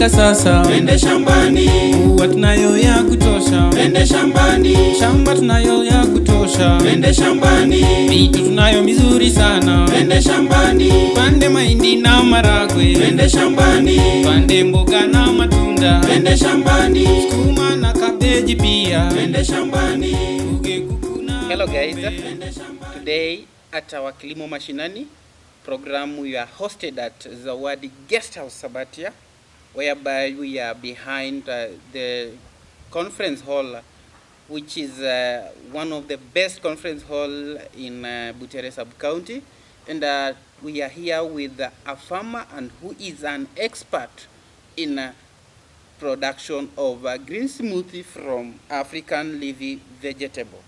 imefika sasa, twende shambani. mvua tunayo ya kutosha, Twende shambani. shamba tunayo ya kutosha, Twende shambani. mito tunayo mizuri sana, Twende shambani. pande mahindi na maragwe, Twende shambani. pande mboga na matunda, Twende shambani. sukuma na kabeji pia, Twende shambani. uge kuku na Hello guys, Twende shambani. today at our Kilimo Mashinani program we are hosted at Zawadi Guest House Sabatia, whereby we are behind the conference hall, which is one of the best conference hall in Butere sub-county, and we are here with a farmer and who is an expert in production of green smoothie from African leafy vegetable.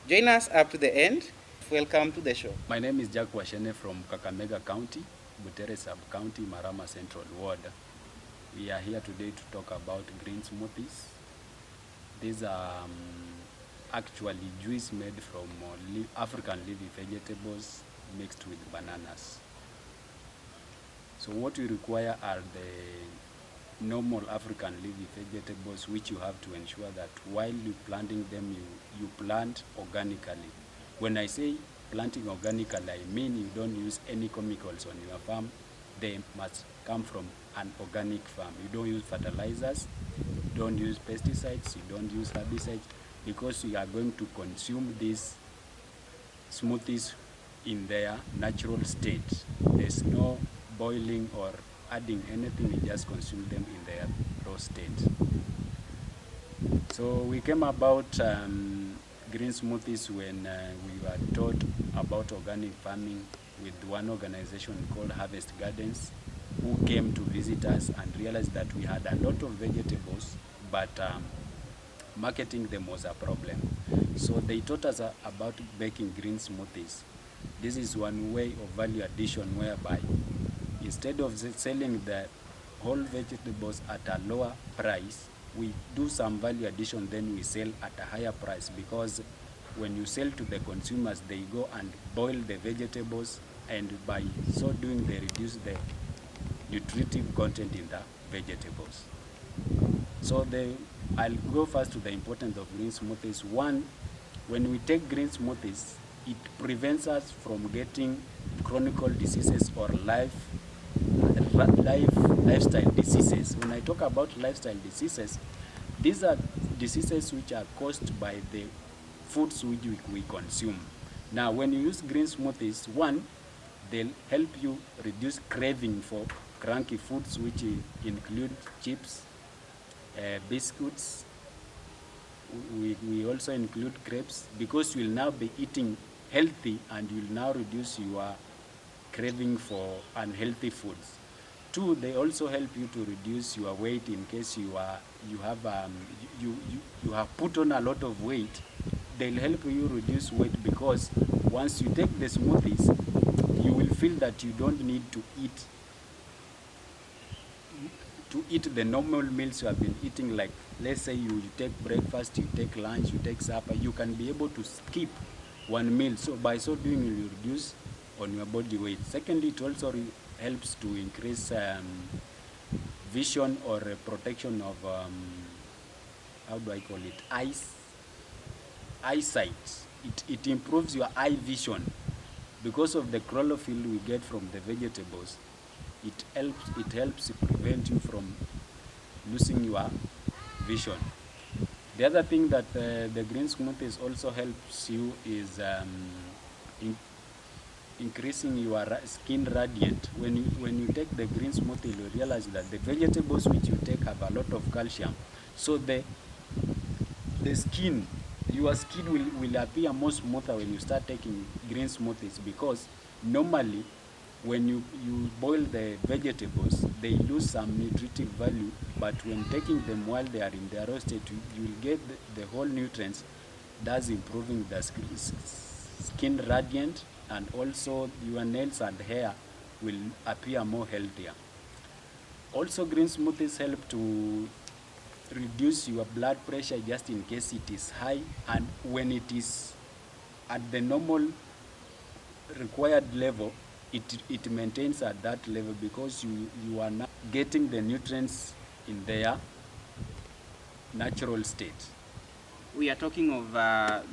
Join us up to the end. Welcome to the show. My name is Jack Washene from Kakamega County, Butere Sub-County, Marama Central Ward. We are here today to talk about green smoothies. These are actually juice made from African leafy vegetables mixed with bananas. So what we require are the normal African leafy vegetables, which you have to ensure that while you planting them, you plant organically. When I say planting organically, I mean you don't use any chemicals on your farm. They must come from an organic farm. You don't use fertilizers, you don't use pesticides, you don't use herbicides, because you are going to consume these smoothies in their natural state. There's no boiling or adding anything, we just consume them in their raw state. So we came about green smoothies when we were taught about organic farming with one organization called Harvest Gardens, who came to visit us and realized that we had a lot of vegetables, but marketing them was a problem. So they taught us about making green smoothies. This is one way of value addition, whereby instead of selling the whole vegetables at a lower price, we do some value addition, then we sell at a higher price, because when you sell to the consumers, they go and boil the vegetables, and by so doing they reduce the nutritive content in the vegetables. So I'll go first to the importance of green smoothies. One, when we take green smoothies, it prevents us from getting chronic diseases or lifestyle diseases. When I talk about lifestyle diseases, these are diseases which are caused by the foods which we consume. Now, when you use green smoothies, one, they'll help you reduce craving for cranky foods, which include chips, biscuits. We also include crepes, because you will now be eating healthy and you will now reduce your craving for unhealthy foods. Two, they also help you to reduce your weight in case you have put on a lot of weight. They'll help you reduce weight, because once you take the smoothies, you will feel that you don't need to eat the normal meals you have been eating. Like, let's say you take breakfast, you take lunch, you take supper, you can be able to skip one meal. So by so doing, you will reduce on your body weight. Secondly, it also helps to increase vision or protection of how do I call it, eyesight. It improves your eye vision because of the chlorophyll we get from the vegetables. It helps prevent you from losing your vision. The other thing that the green smoothies also helps you is increasing your skin radiant. When you take the green smoothie, you realize that the vegetables which you take have a lot of calcium. So your skin will appear more smoother when you start taking green smoothies, because normally when you boil the vegetables, they lose some nutritive value, but when taking them while they are in their raw state, you will get the whole nutrients, thus improving the skin radiant, and also your nails and hair will appear more healthier. Also, green smoothies help to reduce your blood pressure just in case it is high, and when it is at the normal required level, it maintains at that level, because you are now getting the nutrients in their natural state. We are talking of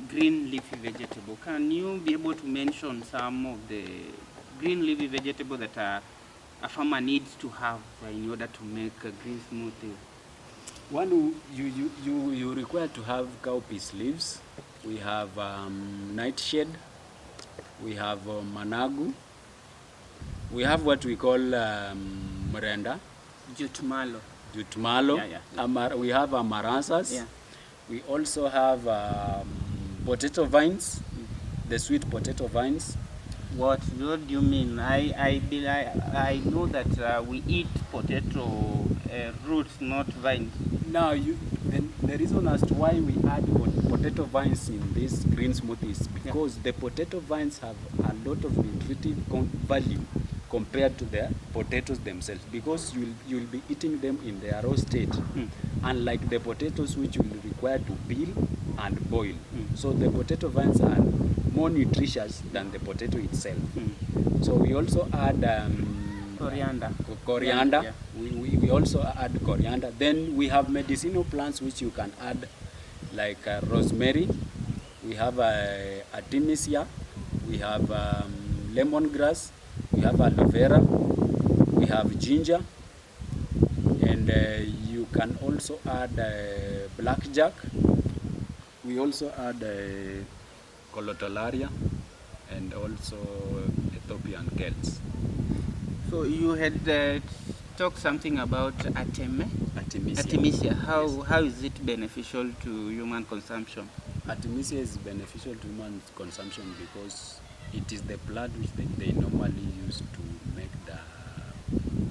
green leafy vegetable. Can you be able to mention some of the green leafy vegetable that a farmer needs to have in order to make a green smoothie? One, you require to have cowpeas leaves. We have nightshade. We have managu. We have what we call mrenda. Jutmalo. Yeah, yeah. We have amaranthus. Yeah. We also have potato vines, the sweet potato vines. What do you mean? I know that we eat potato roots, not vines. Now, the reason as to why we add potato vines in these green smoothies because the potato vines have a lot of nutritive value compared to the potatoes themselves, because you'll be eating them in their raw state, unlike the potatoes which will require to peel and boil. So the potato vines are more nutritious than the potato itself. So we also add coriander. Yeah. We also add coriander. Then we have medicinal plants which you can add, like rosemary. We have artemisia. We have lemongrass. We have aloe vera. We have ginger. And you can also add blackjack. We also add colotolaria and also Ethiopian kelts. So you had talked something about Artemisia. How is it beneficial to human consumption? Artemisia is beneficial to human consumption because it is the plant which they normally use to make the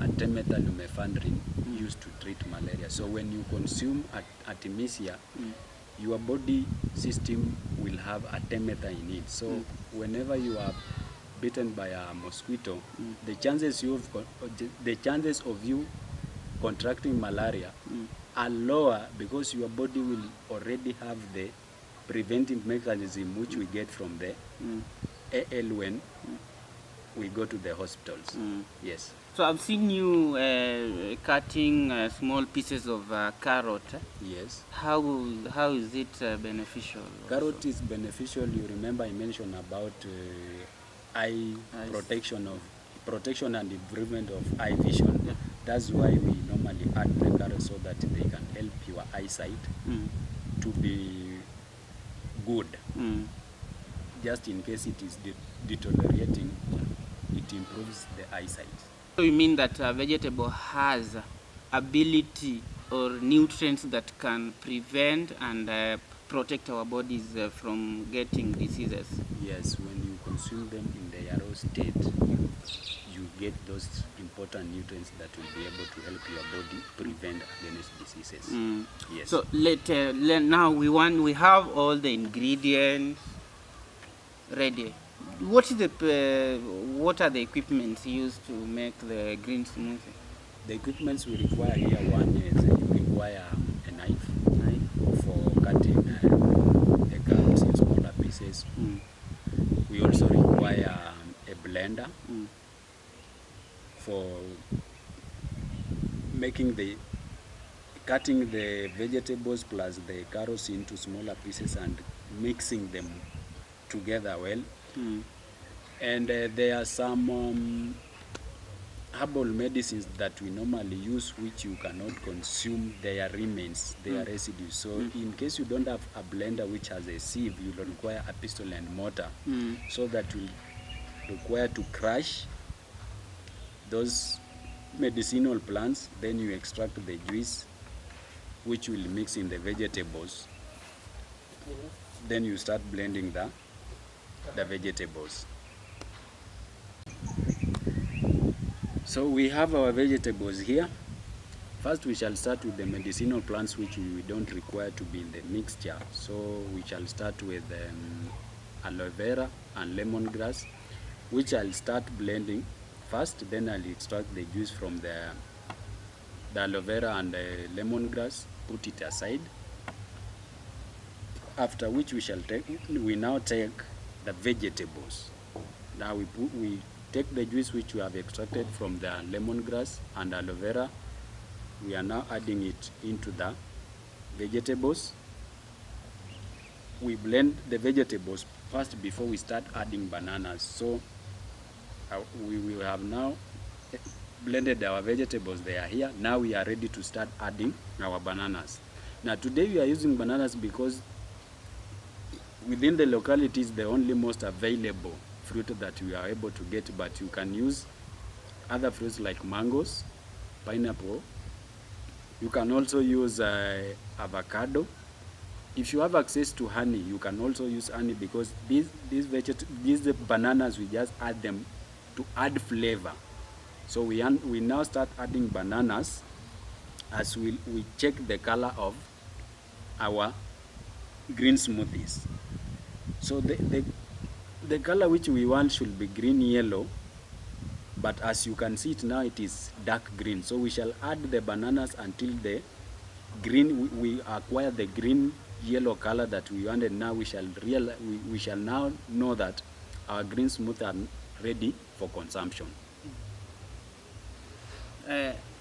artemether lumefantrine used to treat malaria. So when you consume Artemisia, your body system will have artemether in it. So whenever you are bitten by a mosquito, the chances of you contracting malaria are lower because your body will already have the preventive mechanism which we get from the AL when we go to the hospitals. Yes. So I've seen you cutting small pieces of carrot. Yes. How is it beneficial? Carrot is beneficial. You remember I mentioned about eye protection and improvement of eye vision. Yeah. That's why we normally add the carrot so that they can help your eyesight to be good. Just in case it is deteriorating, it improves the eyesight. So you mean that a vegetable has ability or nutrients that can prevent and protect our bodies from getting diseases? Yes, when you consume them in their raw state, you get those important nutrients that will be able to help your body prevent against diseases. Yes. So now we have all the ingredients ready. What are the equipments used to make the green smoothie? The equipments we require here, one is you require a knife for cutting the carrots in smaller pieces. We also require a blender for cutting the vegetables plus the carrots into smaller pieces and mixing them together well. And there are some herbal medicines that we normally use which you cannot consume their remains, their residues. So in case you don't have a blender which has a sieve, you will require a pestle and mortar. So that will require to crush those medicinal plants, then you extract the juice which will mix in the vegetables. Then you start blending the vegetables. So we have our vegetables here. First we shall start with the medicinal plants which we don't require to be in the mixture. So we shall start with aloe vera and lemongrass, which I'll start blending first, then I'll extract the juice from the aloe vera and the lemongrass, put it aside. After which we now take the vegetables. Now we take the juice which we have extracted from the lemongrass and aloe vera, we are now adding it into the vegetables. We blend the vegetables first before we start adding bananas. So we will have now blended our vegetables. They are here. Now we are ready to start adding our bananas. Now today we are using bananas because within the localities the only most available fruit that we are able to get, but you can use other fruits like mangoes, pineapple. You can also use avocado. If you have access to honey, you can also use honey, because these bananas, we just add them to add flavor. So we now start adding bananas as we check the color of our green smoothies. So the color which we want should be green yellow, but as you can see it now, it is dark green. So we shall add the bananas until the green, we acquire the green yellow color that we wanted. Now we shall now know that our green smoothies are ready for consumption.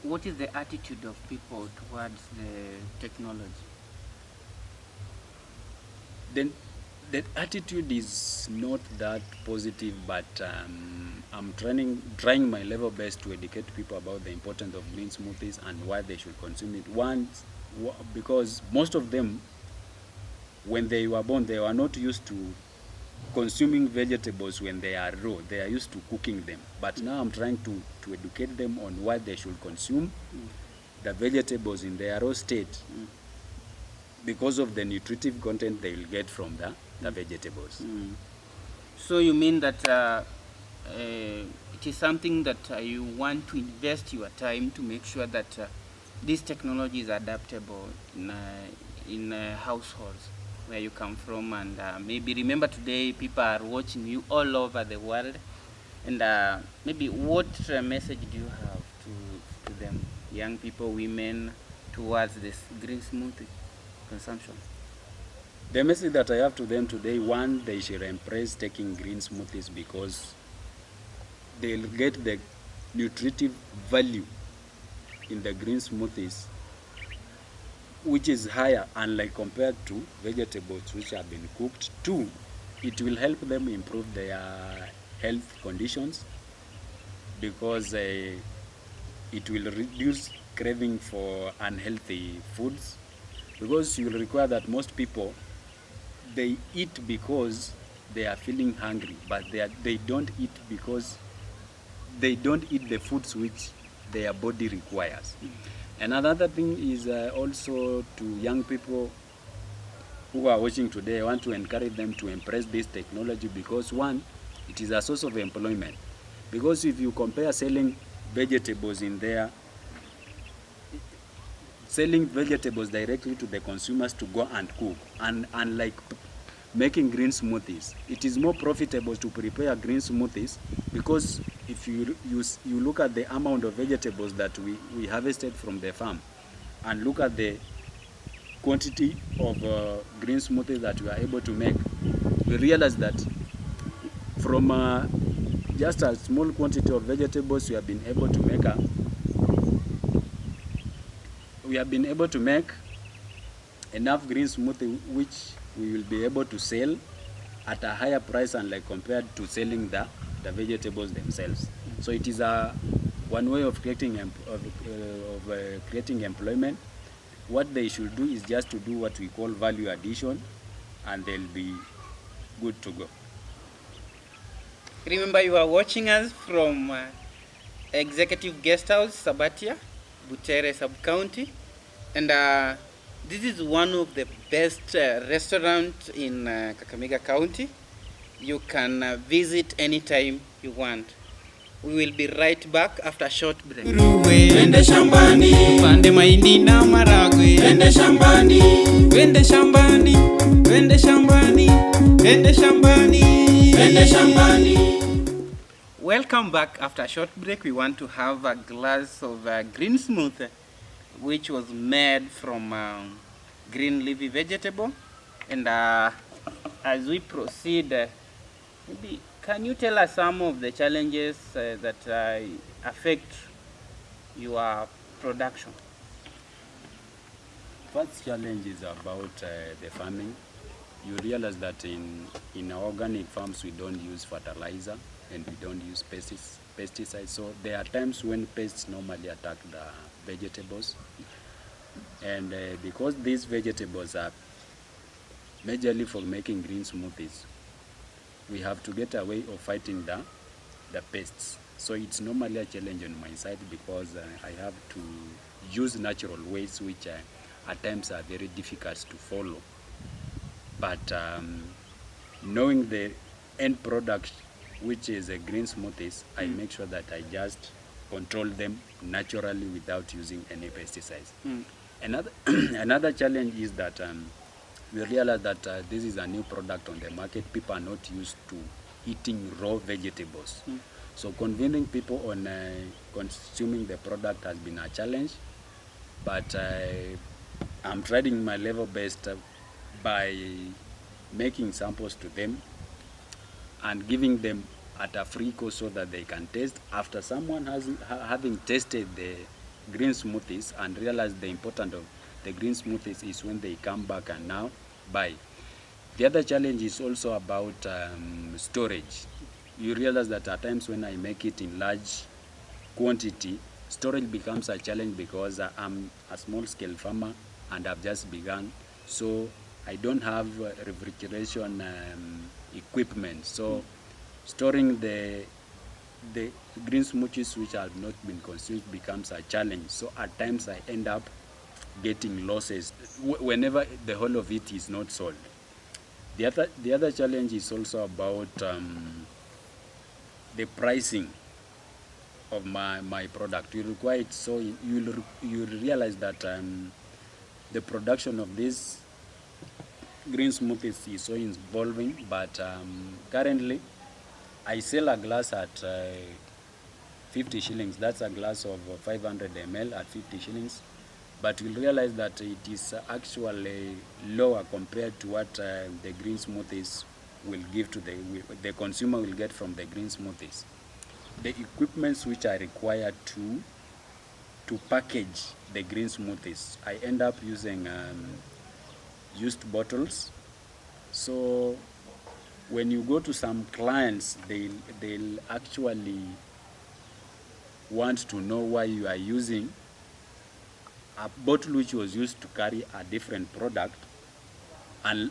What is the attitude of people towards the technology? Then the attitude is not that positive, but I'm trying my level best to educate people about the importance of green smoothies and why they should consume it. Because most of them, when they were born, they were not used to consuming vegetables when they are raw. They are used to cooking them. But now I'm trying to educate them on why they should consume the vegetables in their raw state, because of the nutritive content they will get from the vegetables. So you mean that it is something that you want to invest your time to make sure that this technology is adaptable in households where you come from, and maybe remember today people are watching you all over the world, and maybe what message do you have to them, young people, women, towards this green smoothie consumption? The message that I have to them today: one, they should embrace taking green smoothies because they'll get the nutritive value in the green smoothies, which is higher, unlike compared to vegetables which have been cooked. Two, it will help them improve their health conditions, because it will reduce craving for unhealthy foods, because you will require that most people, they eat because they are feeling hungry, but they don't eat because they don't eat the foods which their body requires. And another thing is also to young people who are watching today, I want to encourage them to embrace this technology, because one, it is a source of employment. Because if you compare selling vegetables in there, selling vegetables directly to the consumers to go and cook, and unlike making green smoothies, it is more profitable to prepare green smoothies, because if you look at the amount of vegetables that we harvested from the farm, and look at the quantity of green smoothies that we are able to make, we realize that from just a small quantity of vegetables, we have been able to make enough green smoothie which we will be able to sell at a higher price, unlike compared to selling the vegetables themselves. So it is one way of creating employment. What they should do is just to do what we call value addition, and they'll be good to go. Remember, you are watching us from Executive Guest House, Sabatia, Butere Sub-County, and this is one of the best restaurants in Kakamega County. You can visit anytime you want. We will be right back after a short break. Wende shambani, pande mahindi na maragwe. Wende shambani, wende shambani, wende shambani, wende shambani, wende shambani. Welcome back after a short break. We want to have a glass of green smoothie, which was made from green leafy vegetable. And as we proceed, maybe can you tell us some of the challenges that affect your production? first challenge is about the farming. You realize that in our organic farms we don't use fertilizer and we don't use pesticides. So there are times when pests normally attack the vegetables. And because these vegetables are majorly for making green smoothies, we have to get a way of fighting the pests. So it's normally a challenge on my side because I have to use natural ways which at times are very difficult to follow. But knowing the end product, which is a green smoothies, I make sure that I just control them naturally without using any pesticides. Another challenge is that we realize that this is a new product on the market. People are not used to eating raw vegetables. So convincing people on consuming the product has been a challenge, but I'm trying my level best by making samples to them and giving them at a free cost so that they can taste. After someone having tasted the green smoothies and realized the importance of the green smoothies is when they come back and now buy. The other challenge is also about storage. You realize that at times when I make it in large quantity, storage becomes a challenge because I'm a small scale farmer and I've just begun. So I don't have refrigeration equipment. So storing the green smoothies which have not been consumed becomes a challenge. So at times I end up getting losses whenever the whole of it is not sold. The other challenge is also about the pricing of my product. You require it, so you realize that the production of these green smoothies is so involving, but currently I sell a glass at 50 shillings. That's a glass of 500 ml at 50 shillings. But you'll realize that it is actually lower compared to what the green smoothies will give to the consumer will get from the green smoothies. The equipments which are required to package the green smoothies, I end up using used bottles. So when you go to some clients, they'll actually want to know why you are using a bottle which was used to carry a different product, and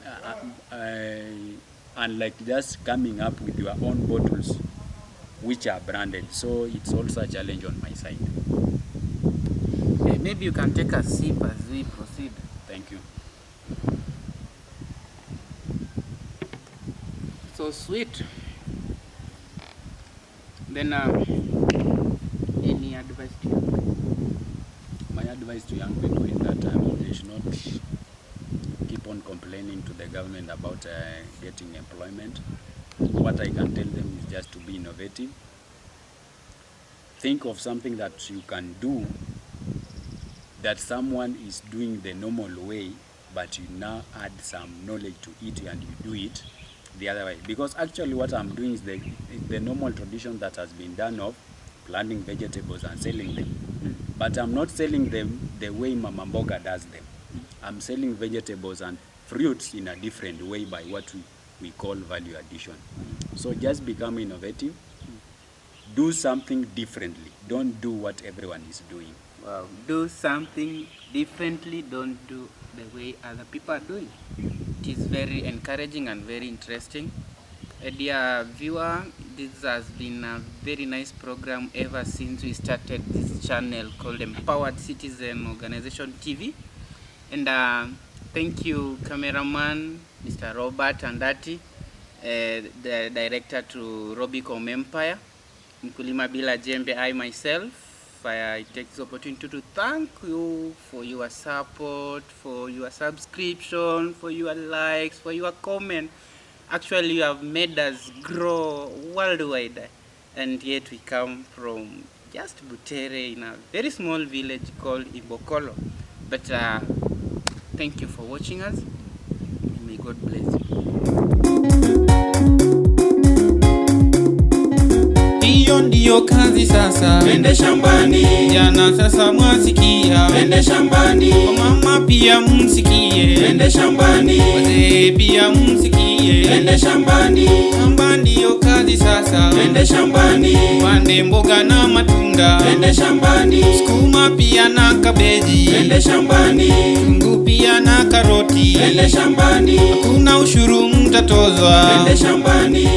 like just coming up with your own bottles which are branded. So it's also a challenge on my side. Maybe you can take a sip as we proceed. Thank you. So sweet. Then any advice to you? My advice to young people is that they should not keep on complaining to the government about getting employment. What I can tell them is just to be innovative. Think of something that you can do that someone is doing the normal way, but you now add some knowledge to it and you do it the other way. Because actually what I'm doing is the normal tradition that has been done of planting vegetables and selling them. But I'm not selling them the way Mama Mboga does them. I'm selling vegetables and fruits in a different way by what we call value addition. So just become innovative. Do something differently. Don't do what everyone is doing. Wow. Do something differently. Don't do the way other people are doing. It is very encouraging and very interesting. Dear viewer, this has been a very nice program ever since we started this channel called Empowered Citizen Organization TV. And thank you, cameraman, Mr. Robert Andati, the director to Robbycomm Empire, Mkulima, Bila, Jembe, I myself. I take this opportunity to thank you for your support, for your subscription, for your likes, for your comment. Actually, you have made us grow worldwide, and yet we come from just Butere in a very small village called Ibokolo. But thank you for watching us, and may God bless you. hiyo ndiyo kazi sasa. Twende shambani. Jana sasa mwasikia. Twende shambani. Mama pia msikie. Twende shambani. Wazee pia msikie. Twende shambani. Shamba ndiyo kazi sasa. Twende shambani. Pande mboga na matunda. Twende shambani. Sukuma pia na kabeji. Twende shambani. Tungu pia na karoti. Twende shambani. Hakuna ushuru mtatozwa. Twende shambani.